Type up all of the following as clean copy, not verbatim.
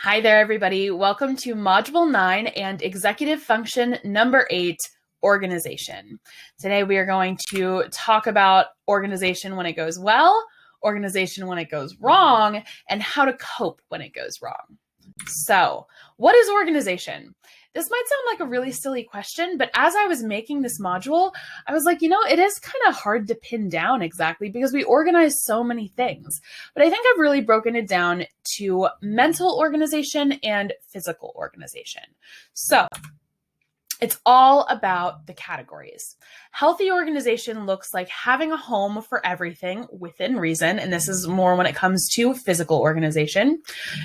Hi there, everybody. Welcome to Module 9 and Executive Function number 8, Organization. Today we are going to talk about organization when it goes well, organization when it goes wrong, and how to cope when it goes wrong. So, what is organization? This might sound like a really silly question, but as I was making this module, I was like, it is kind of hard to pin down exactly because we organize so many things. But I think I've really broken it down to mental organization and physical organization. So, it's all about the categories. Healthy organization looks like having a home for everything within reason, and this is more when it comes to physical organization.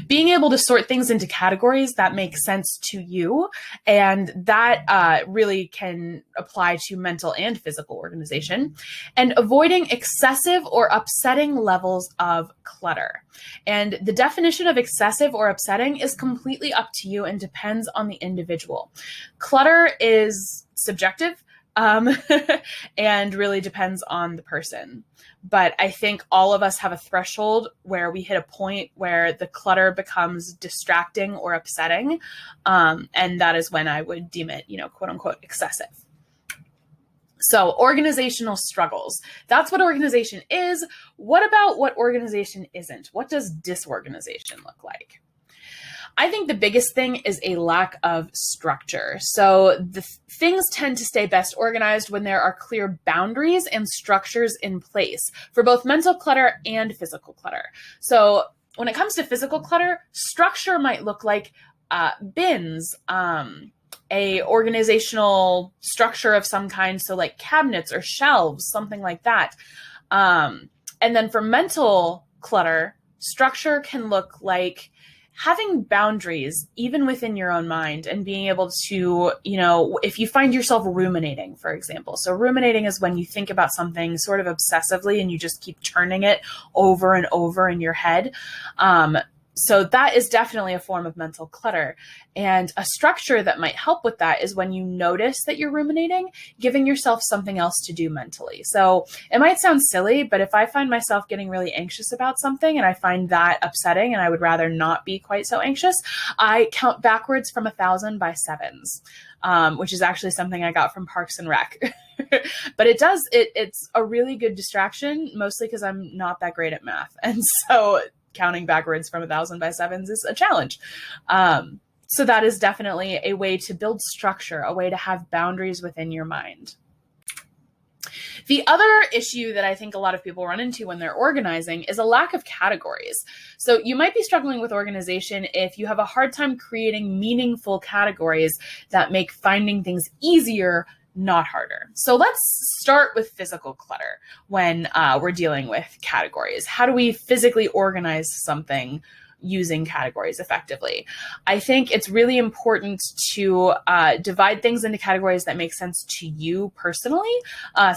Being able to sort things into categories that make sense to you, and that really can apply to mental and physical organization. And avoiding excessive or upsetting levels of clutter. And the definition of excessive or upsetting is completely up to you and depends on the individual. Clutter is subjective and really depends on the person. But I think all of us have a threshold where we hit a point where the clutter becomes distracting or upsetting. And that is when I would deem it, quote unquote, excessive. So organizational struggles. That's what organization is. What about what organization isn't? What does disorganization look like? I think the biggest thing is a lack of structure. So the things tend to stay best organized when there are clear boundaries and structures in place for both mental clutter and physical clutter. So when it comes to physical clutter, structure might look like bins, a organizational structure of some kind. So like cabinets or shelves, something like that. And then for mental clutter, structure can look like having boundaries even within your own mind and being able to, if you find yourself ruminating, for example. So ruminating is when you think about something sort of obsessively and you just keep turning it over and over in your head. So that is definitely a form of mental clutter. And a structure that might help with that is when you notice that you're ruminating, giving yourself something else to do mentally. So it might sound silly, but if I find myself getting really anxious about something and I find that upsetting and I would rather not be quite so anxious, I count backwards from 1,000 by sevens, which is actually something I got from Parks and Rec. But it's a really good distraction, mostly because I'm not that great at math. And so counting backwards from 1,000 by sevens is a challenge. So that is definitely a way to build structure, a way to have boundaries within your mind. The other issue that I think a lot of people run into when they're organizing is a lack of categories. So you might be struggling with organization if you have a hard time creating meaningful categories that make finding things easier, not harder. So let's start with physical clutter when we're dealing with categories. How do we physically organize something using categories effectively? I think it's really important to divide things into categories that make sense to you personally.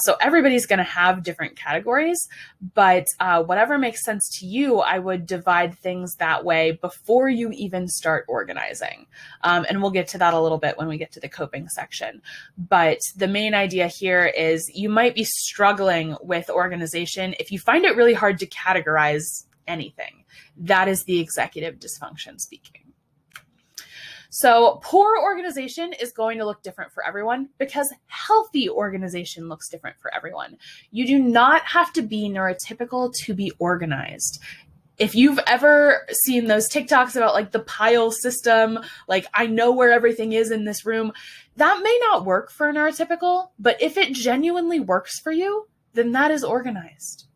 So everybody's going to have different categories, but whatever makes sense to you, I would divide things that way before you even start organizing. And we'll get to that a little bit when we get to the coping section. But the main idea here is you might be struggling with organization if you find it really hard to categorize anything. That is the executive dysfunction speaking. So poor organization is going to look different for everyone because healthy organization looks different for everyone. You do not have to be neurotypical to be organized. If you've ever seen those TikToks about like the pile system, like I know where everything is in this room, that may not work for a neurotypical, but if it genuinely works for you, then that is organized.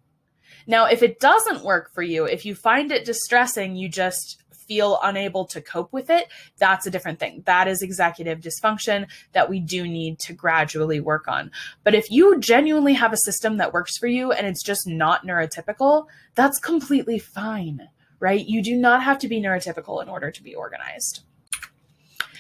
Now, if it doesn't work for you, if you find it distressing, you just feel unable to cope with it, that's a different thing. That is executive dysfunction that we do need to gradually work on. But if you genuinely have a system that works for you and it's just not neurotypical, that's completely fine, right? You do not have to be neurotypical in order to be organized.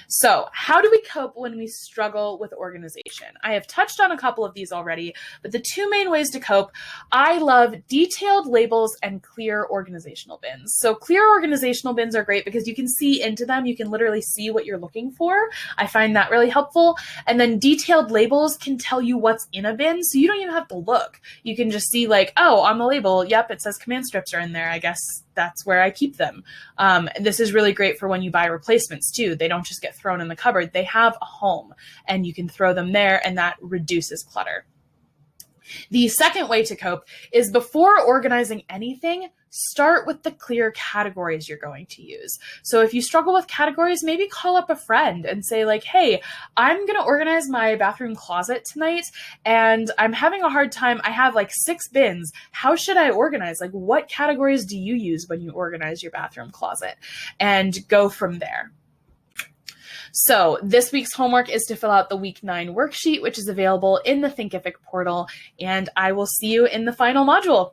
So how do we cope when we struggle with organization? I have touched on a couple of these already, but the two main ways to cope, I love detailed labels and clear organizational bins. So clear organizational bins are great because you can see into them. You can literally see what you're looking for. I find that really helpful. And then detailed labels can tell you what's in a bin. So you don't even have to look. You can just see like, oh, on the label, yep, it says command strips are in there. I guess that's where I keep them. This is really great for when you buy replacements too. They don't just get thrown in the cupboard. They have a home and you can throw them there, and that reduces clutter. The second way to cope is, before organizing anything, start with the clear categories you're going to use. So if you struggle with categories, maybe call up a friend and say like, hey, I'm going to organize my bathroom closet tonight and I'm having a hard time. I have like 6 bins. How should I organize? Like, what categories do you use when you organize your bathroom closet? And go from there. So this week's homework is to fill out the week 9 worksheet, which is available in the Thinkific portal, and I will see you in the final module.